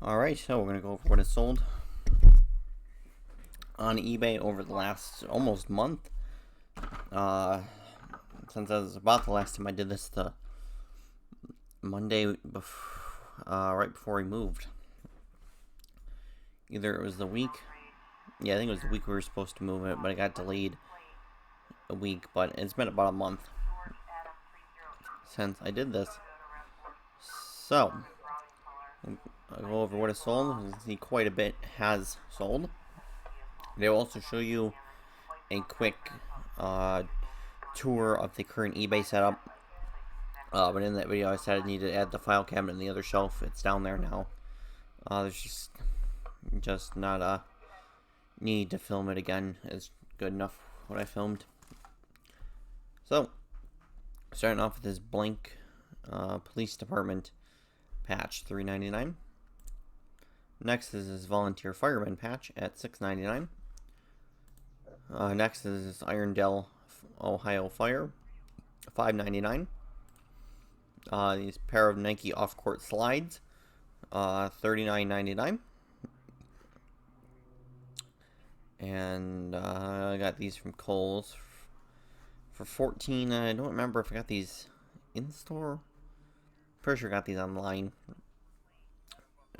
Alright, so we're going to go over what is sold on eBay over the last almost month. Since that was about the last time I did this, the Monday right before we moved. Either it was the week, I think it was the week we were supposed to move it, but it got delayed a week, but it's been about a month since I did this. So, I'll go over what is sold. You can see quite a bit has sold. They will also show you a quick tour of the current eBay setup. But in that video I said I needed to add the file cabinet in the other shelf. It's down there now. There's just not a need to film it again. It's good enough what I filmed. So, starting off with this blank police department patch, $3.99. Next is this volunteer fireman patch at $6.99. Next is this Irondale, Ohio Fire, $5.99. These pair of Nike off-court slides, $39.99. And I got these from Kohl's for $14. I don't remember if I got these in store. Pretty sure I got these online.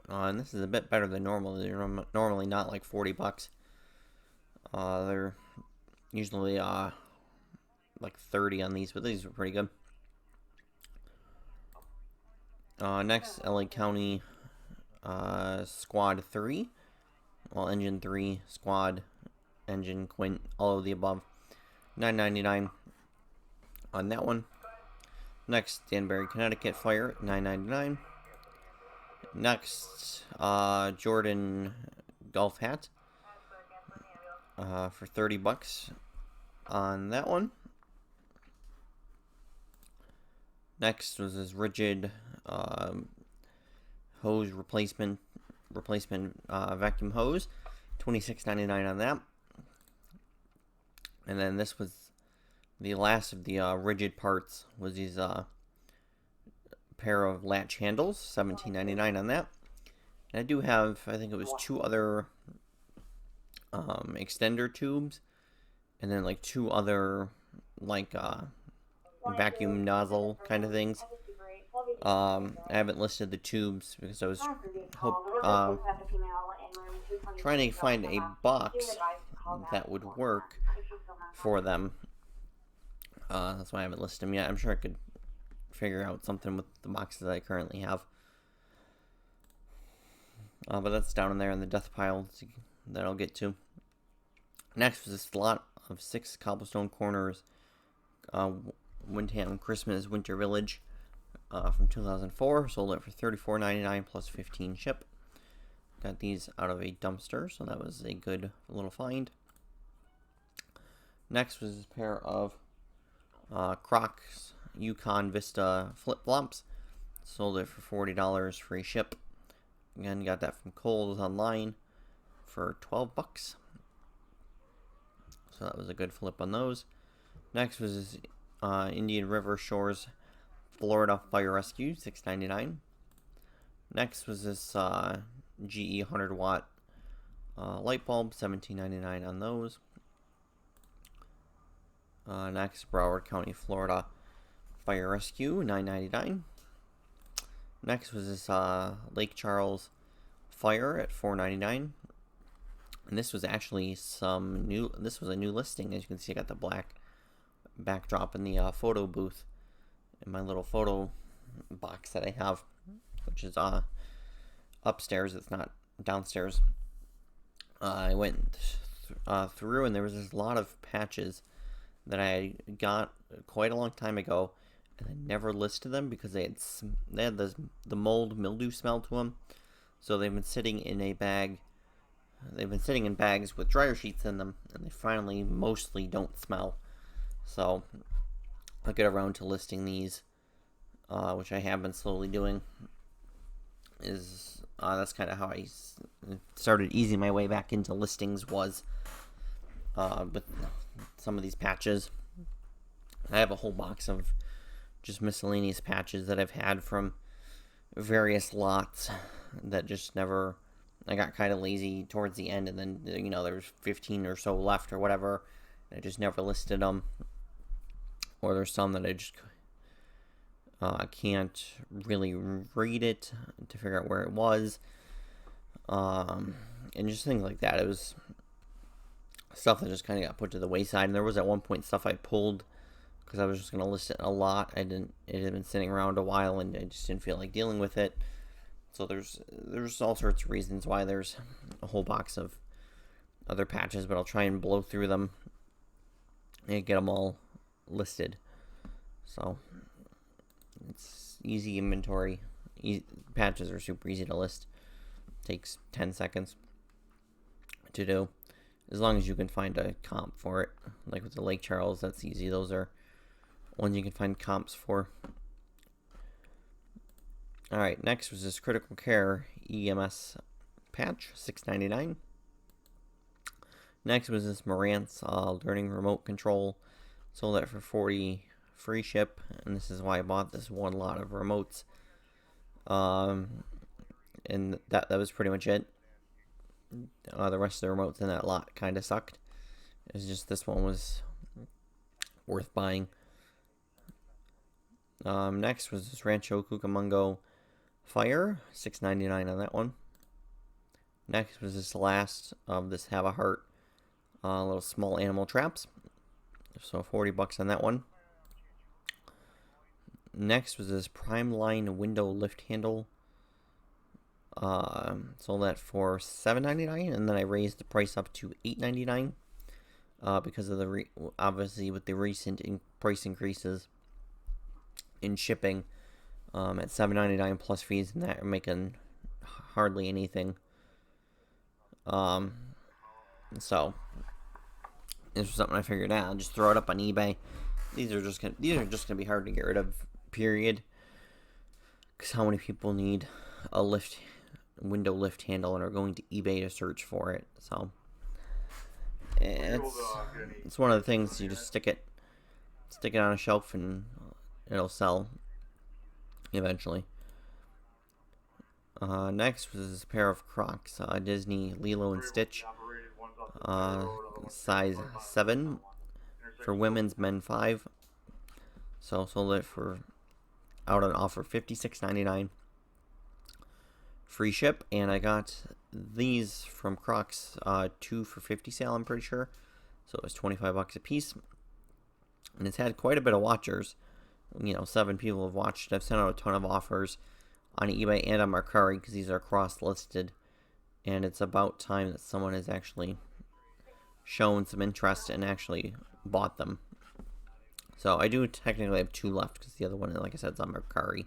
And this is a bit better than normal. They're normally not like 40 bucks. They're usually like 30 on these, but these are pretty good. Next, LA County Squad 3. Well, Engine 3, Squad, Engine, Quint, all of the above. $9.99 on that one. Next, Danbury, Connecticut Fire, $9.99. Next, Jordan golf hat for 30 bucks on that one. Next was this rigid hose replacement vacuum hose, $26.99 on that. And then this was the last of the rigid parts, was these pair of latch handles, $17.99 on that. And I do have, I think it was 2 other extender tubes, and then like 2 other like vacuum nozzle kind of things. I haven't listed the tubes because I was trying to find a box that would work for them. That's why I haven't listed them yet. I'm sure I could figure out something with the boxes that I currently have. But that's down in there in the death pile that I'll get to. Next was a slot of 6 cobblestone corners Windham Christmas Winter Village from 2004. Sold it for $34.99 plus 15 ship. Got these out of a dumpster, so that was a good little find. Next was this pair of Crocs Yukon Vista flip-flops. Sold it for $40 free ship. Again, got that from Kohl's online for 12 bucks. So that was a good flip on those. Next was this Indian River Shores Florida Fire Rescue, $6.99. Next was this GE 100 watt light bulb, $17.99 on those. Next, Broward County, Florida Fire Rescue, $9.99. Next was this Lake Charles Fire at $4.99. And this was actually this was a new listing. As you can see, I got the black backdrop in the photo booth in my little photo box that I have, which is upstairs. It's not downstairs. I went through, and there was this lot of patches that I got quite a long time ago, and I never listed them because they had the mold mildew smell to them. So they've been sitting in a bag. They've been sitting in bags with dryer sheets in them, and they finally mostly don't smell. So I'll get around to listing these, which I have been slowly doing. That's kind of how I started easing my way back into listings, was with some of these patches. I have a whole box of just miscellaneous patches that I've had from various lots that just never. I got kind of lazy towards the end, and then there was 15 or so left or whatever. I just never listed them. Or there's some that I just can't really read it to figure out where it was. And just things like that. It was stuff that just kind of got put to the wayside. And there was at one point stuff I pulled because I was just going to list it a lot. It had been sitting around a while, and I just didn't feel like dealing with it. So there's all sorts of reasons why there's a whole box of other patches, but I'll try and blow through them and get them all listed. So it's easy inventory. Patches are super easy to list. Takes 10 seconds to do, as long as you can find a comp for it. Like with the Lake Charles, that's easy. Those are ones you can find comps for. Alright, next was this Critical Care EMS patch, $6.99. Next was this Marantz Learning Remote Control. Sold that for $40 free ship, and this is why I bought this one lot of remotes. And that was pretty much it. The rest of the remotes in that lot kind of sucked. It's just this one was worth buying. Next was this Rancho Cucamonga Fire, $6.99 on that one. Next was this last of this Have a Heart little small animal traps. So $40 on that one. Next was this Prime Line window lift handle. Sold that for $7.99, and then I raised the price up to $8.99 because of obviously with the recent price increases in shipping. At $7.99 plus fees, and that are making hardly anything. So this was something I figured out. I'll just throw it up on eBay. These are just gonna be hard to get rid of. Period. Because how many people need a window lift handle and are going to eBay to search for it? So it's one of the things you just stick it on a shelf and it'll sell eventually. Next was this pair of Crocs, Disney Lilo and Stitch, size 7 for women's, men 5. So sold it for out on offer $56.99 free ship, and I got these from Crocs 2 for $50 sale, I'm pretty sure. So it was $25 a piece, and it's had quite a bit of watchers. 7 people have watched. I've sent out a ton of offers on eBay and on Mercari because these are cross-listed, and it's about time that someone has actually shown some interest and actually bought them. So I do technically have 2 left because the other one, like I said, is on Mercari.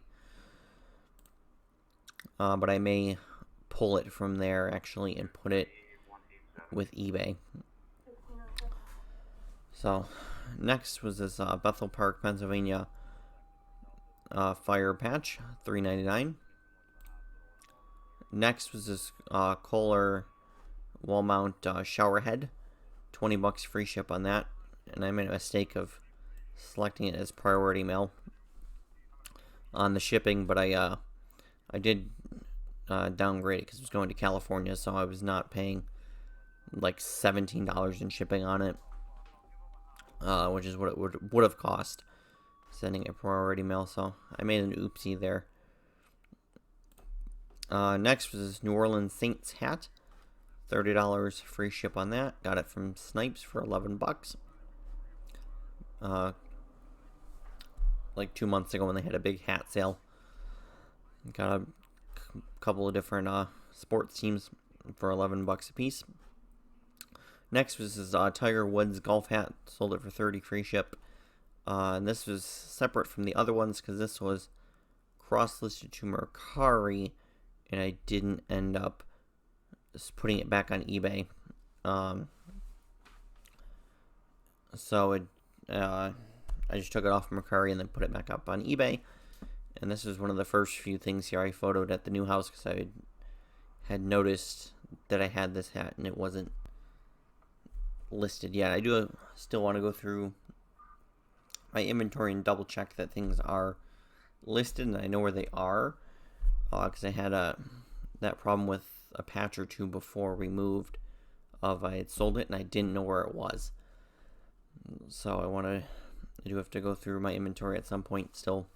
But I may pull it from there actually and put it with eBay. So next was this Bethel Park, Pennsylvania fire patch, $3.99. Next was this Kohler wall mount shower head, $20 free ship on that, and I made a mistake of selecting it as priority mail on the shipping, but I did downgrade it because it was going to California, so I was not paying like $17 in shipping on it, which is what it would have cost sending it priority mail. So I made an oopsie there. Next was this New Orleans Saints hat, $30 free ship on that. Got it from Snipes for $11. Like 2 months ago when they had a big hat sale. Got a couple of different sports teams for $11 a piece. Next was this Tiger Woods golf hat. Sold it for $30 free ship. And this was separate from the other ones because this was cross-listed to Mercari, and I didn't end up just putting it back on eBay. So I just took it off Mercari and then put it back up on eBay. And this was one of the first few things here I photoed at the new house because I had noticed that I had this hat and it wasn't listed yet. I do still want to go through my inventory and double check that things are listed and I know where they are, because I had that problem with a patch or two before removed of I had sold it and I didn't know where it was. So I do have to go through my inventory at some point still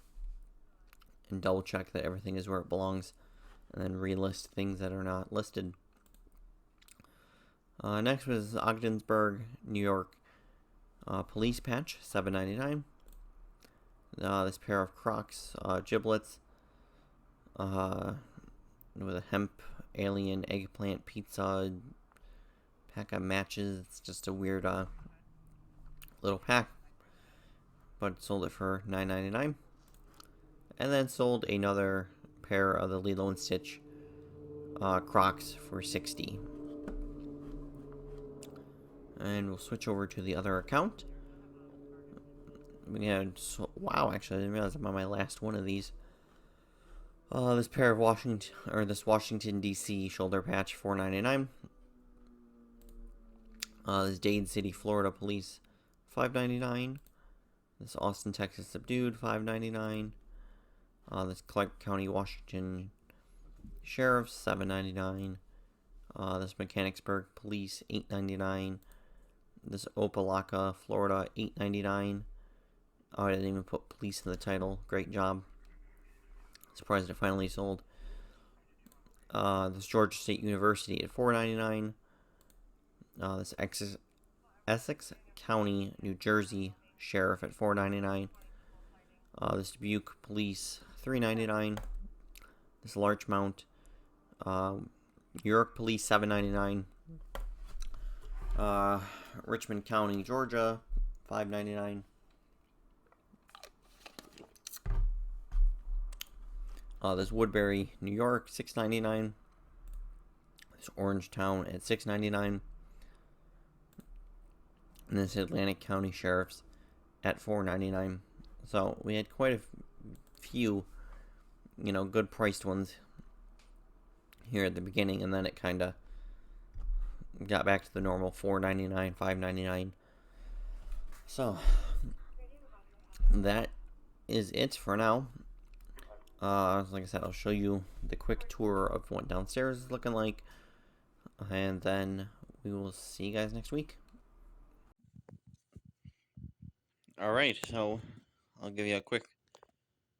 and double check that everything is where it belongs, and then relist things that are not listed. Next was Ogdensburg, New York police patch, $7.99. This pair of Crocs giblets with a hemp alien eggplant pizza pack of matches. It's just a weird little pack, but sold it for $9.99. And then sold another pair of the Lilo and Stitch Crocs for $60. And we'll switch over to the other account. Wow, actually, I didn't realize I'm on my last one of these. This pair of Washington D.C. shoulder patch, $4.99. This Dade City, Florida Police, $5.99. This Austin, Texas Subdued, $5.99. This Clark County, Washington Sheriff, $7.99. This Mechanicsburg Police, $8.99. This Opelika, Florida, $8.99. Oh, I didn't even put police in the title. Great job. Surprised it finally sold. This Georgia State University at $4.99. This Essex County, New Jersey Sheriff at $4.99. This Dubuque Police, $3.99. This Larchmont, New York Police, $7.99. Richmond County, Georgia, $5.99. This Woodbury, New York, $6.99. This Orangetown at $6.99. And this Atlantic County Sheriff's at $4.99. So we had quite a few, good priced ones here at the beginning, and then it kind of got back to the normal $4.99, $5.99. So that is it for now. Like I said, I'll show you the quick tour of what downstairs is looking like, and then we will see you guys next week. Alright, so I'll give you a quick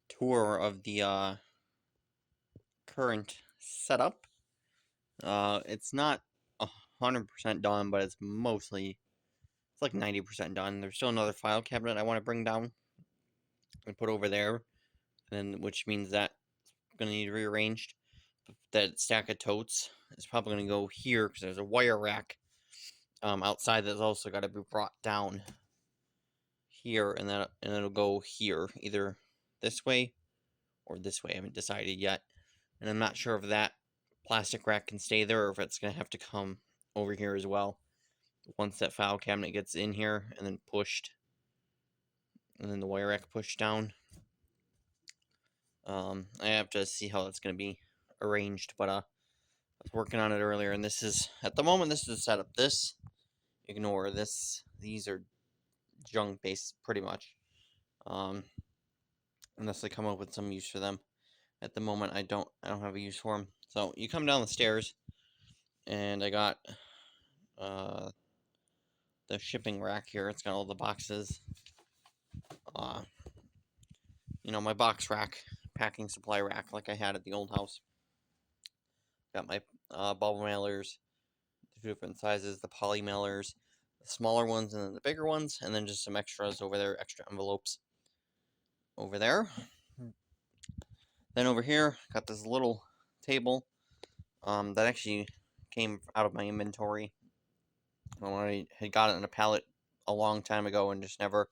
tour of the current setup. It's not 100% done, but it's like 90% done. There's still another file cabinet I want to bring down and put over there, and which means that's going to need rearranged. That stack of totes is probably going to go here because there's a wire rack outside that's also got to be brought down here, and then it'll go here, either this way or this way. I haven't decided yet, and I'm not sure if that plastic rack can stay there or if it's going to have to come over here as well once that file cabinet gets in here and then pushed, and then the wire rack pushed down. I have to see how that's going to be arranged, but I was working on it earlier, and this is, at the moment, this is a setup. This, ignore this. These are junk based, pretty much. Unless I come up with some use for them. At the moment, I don't have a use for them. So you come down the stairs, and I got the shipping rack here. It's got all the boxes. My box rack, packing supply rack like I had at the old house. Got my bubble mailers, the 2 different sizes, the poly mailers, the smaller ones and then the bigger ones, and then just some extras over there, extra envelopes over there. Then over here, got this little table that actually came out of my inventory. I had got it in a pallet a long time ago and just never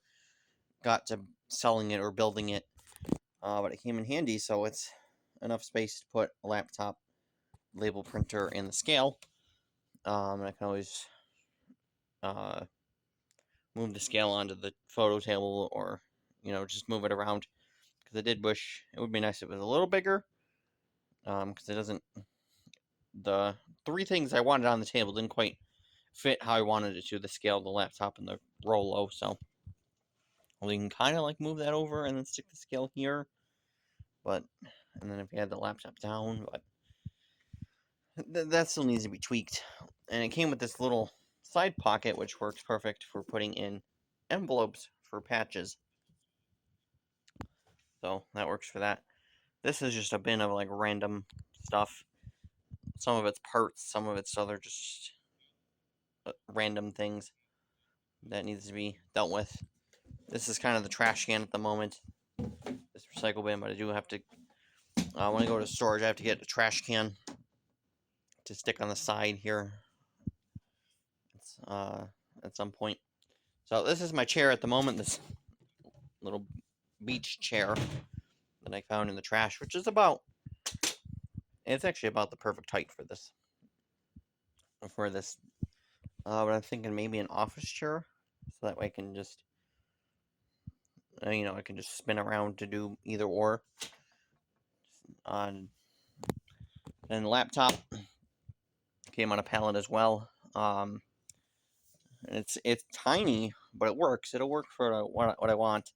got to selling it or building it. But it came in handy, so it's enough space to put a laptop, label printer, and the scale. And I can always move the scale onto the photo table, or just move it around, because I did wish it would be nice if it was a little bigger, because it doesn't, the 3 things I wanted on the table didn't quite fit how I wanted it to, the scale, the laptop, and the Rollo. So we can kind of like move that over and then stick the scale here, and then if you had the laptop down, but That still needs to be tweaked. And it came with this little side pocket, which works perfect for putting in envelopes for patches. So that works for that. This is just a bin of like random stuff. Some of it's parts, some of it's other just random things that needs to be dealt with. This is kind of the trash can at the moment. This recycle bin, but I do have to. When I go to storage, I have to get a trash can to stick on the side here. It's, at some point. So this is my chair at the moment. This little beach chair that I found in the trash, which is about. It's actually about the perfect height for this. But I'm thinking maybe an office chair, so that way I can just, I can just spin around to do either or. And then the laptop came on a pallet as well. And it's tiny, but it works. It'll work for what I want,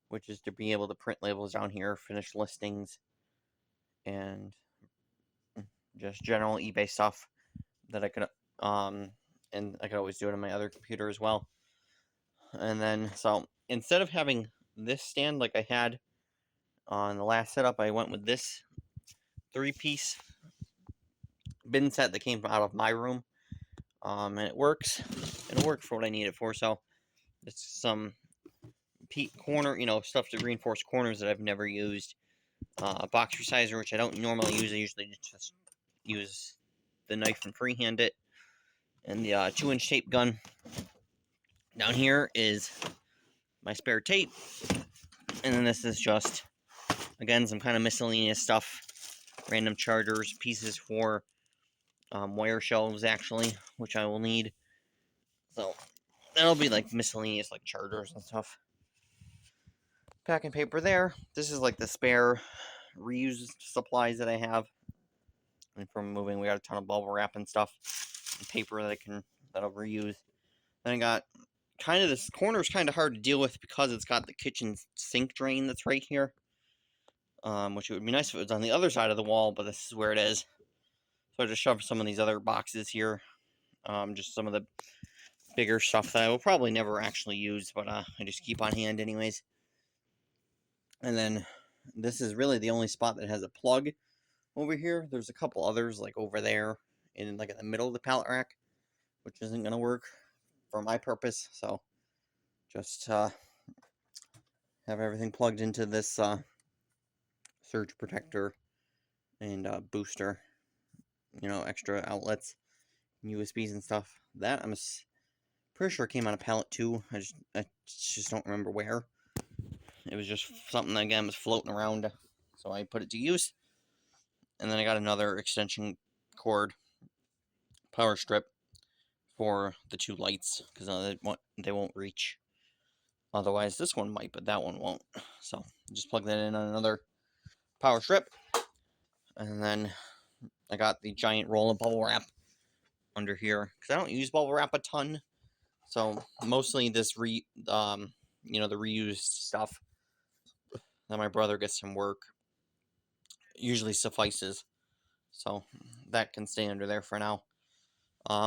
which is to be able to print labels down here, finish listings, and just general eBay stuff that I could and I could always do it on my other computer as well. And then so instead of having this stand like I had on the last setup, I went with this 3-piece bin set that came out of my room. And it works. It'll work for what I need it for. So it's some corner, stuff to reinforce corners that I've never used. A box resizer, which I don't normally use. I usually just use the knife and freehand it. And the 2-inch tape gun. Down here is my spare tape. And then this is just, again, some kind of miscellaneous stuff. Random chargers, pieces for wire shelves, actually, which I will need. So that'll be like miscellaneous, like chargers and stuff. Packing paper there. This is like the spare reused supplies that I have. And from moving, we got a ton of bubble wrap and stuff, and paper that I'll reuse. Then I got kind of this corner is kind of hard to deal with because it's got the kitchen sink drain that's right here. Which it would be nice if it was on the other side of the wall, but this is where it is. So I just shoved some of these other boxes here. Just some of the bigger stuff that I will probably never actually use, but I just keep on hand anyways. And then this is really the only spot that has a plug over here. There's a couple others like over there in the middle of the pallet rack, which isn't gonna work for my purpose. So just have everything plugged into this surge protector and booster, extra outlets, USBs and stuff. That I'm pretty sure came on a pallet too. I just don't remember where. It was just something that, again, was floating around, so I put it to use. And then I got another extension cord power strip for the 2 lights, because they won't reach. Otherwise, this one might, but that one won't. So just plug that in on another power strip. And then I got the giant roll of bubble wrap under here, because I don't use bubble wrap a ton. So mostly this the reused stuff that my brother gets from work usually suffices. So that can stay under there for now.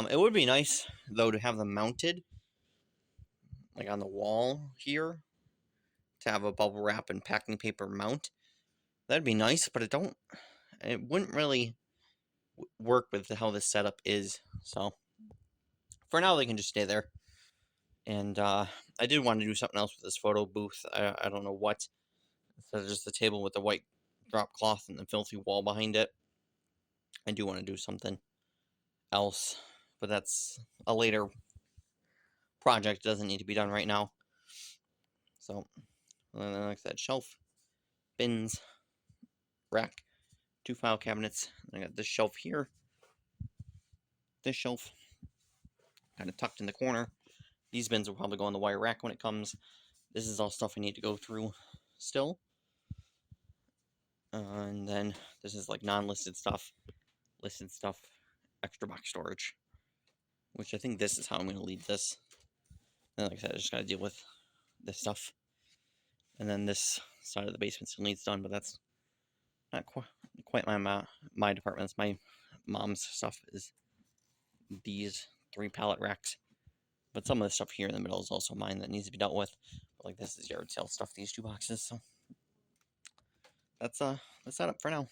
It would be nice, though, to have them mounted, like on the wall here, to have a bubble wrap and packing paper mount. That'd be nice, but it wouldn't really work with how this setup is. So for now, they can just stay there. And I did want to do something else with this photo booth. I don't know what. Instead of just the table with the white drop cloth and the filthy wall behind it, I do want to do something else, but that's a later project. It doesn't need to be done right now. So, like I said, shelf, bins, rack, 2 file cabinets. I got this shelf here. This shelf, kind of tucked in the corner. These bins will probably go on the wire rack when it comes. This is all stuff I need to go through still. And then this is like non-listed stuff, listed stuff, extra box storage. Which I think this is how I'm going to leave this. And like I said, I just got to deal with this stuff. And then this side of the basement still needs done, but that's not quite my department. It's my mom's stuff is these 3 pallet racks. But some of the stuff here in the middle is also mine that needs to be dealt with. Like this is yard sale stuff, these 2 boxes. So that's that up for now.